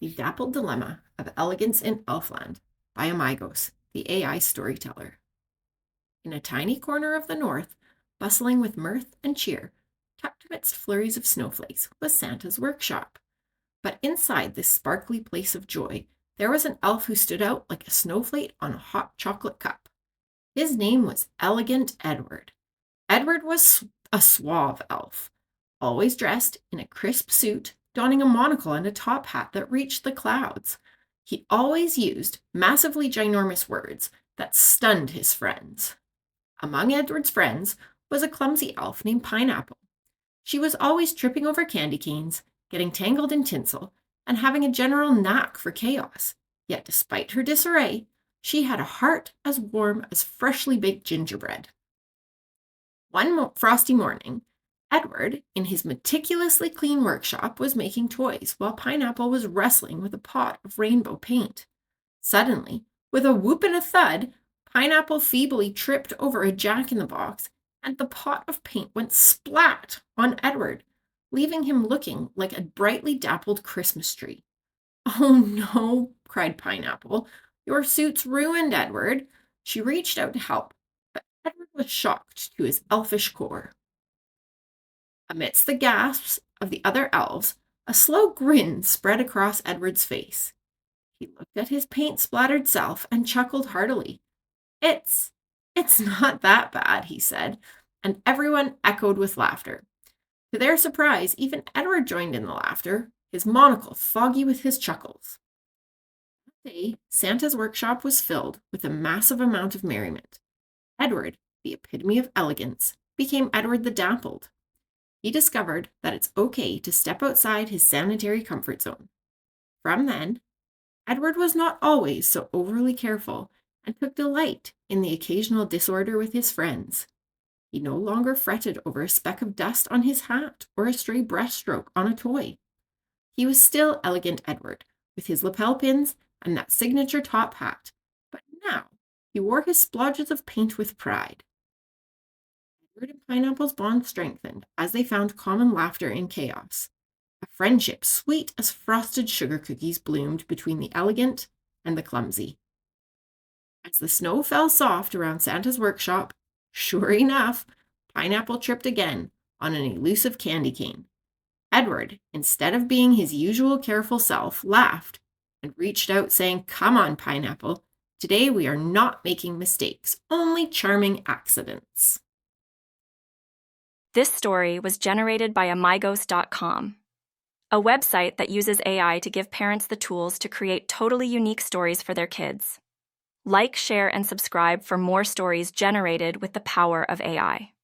The Dappled Dilemma of Elegance in Elfland by Amigos, the AI storyteller. In a tiny corner of the north, bustling with mirth and cheer, tucked amidst flurries of snowflakes, was Santa's workshop. But inside this sparkly place of joy, there was an elf who stood out like a snowflake on a hot chocolate cup. His name was Elegant Edward. Edward was a suave elf, always dressed in a crisp suit, donning a monocle and a top hat that reached the clouds. He always used massively ginormous words that stunned his friends. Among Edward's friends was a clumsy elf named Pineapple. She was always tripping over candy canes, getting tangled in tinsel, and having a general knack for chaos. Yet despite her disarray, she had a heart as warm as freshly baked gingerbread. One frosty morning, Edward, in his meticulously clean workshop, was making toys, while Pineapple was wrestling with a pot of rainbow paint. Suddenly, with a whoop and a thud, Pineapple feebly tripped over a jack-in-the-box, and the pot of paint went splat on Edward, leaving him looking like a brightly dappled Christmas tree. "Oh no," cried Pineapple. "Your suit's ruined, Edward." She reached out to help, but Edward was shocked to his elfish core. Amidst the gasps of the other elves, a slow grin spread across Edward's face. He looked at his paint-splattered self and chuckled heartily. It's not that bad," he said, and everyone echoed with laughter. To their surprise, even Edward joined in the laughter, his monocle foggy with his chuckles. That day, Santa's workshop was filled with a massive amount of merriment. Edward, the epitome of elegance, became Edward the Dappled. He discovered that it's okay to step outside his sanitary comfort zone. From then, Edward was not always so overly careful and took delight in the occasional disorder with his friends. He no longer fretted over a speck of dust on his hat or a stray brushstroke on a toy. He was still Elegant Edward, with his lapel pins and that signature top hat, but now he wore his splodges of paint with pride. Edward and Pineapple's bond strengthened as they found common laughter in chaos. A friendship sweet as frosted sugar cookies bloomed between the elegant and the clumsy. As the snow fell soft around Santa's workshop, sure enough, Pineapple tripped again on an elusive candy cane. Edward, instead of being his usual careful self, laughed and reached out, saying, "Come on, Pineapple. Today we are not making mistakes, only charming accidents." This story was generated by amigos.com, a website that uses AI to give parents the tools to create totally unique stories for their kids. Like, share, and subscribe for more stories generated with the power of AI.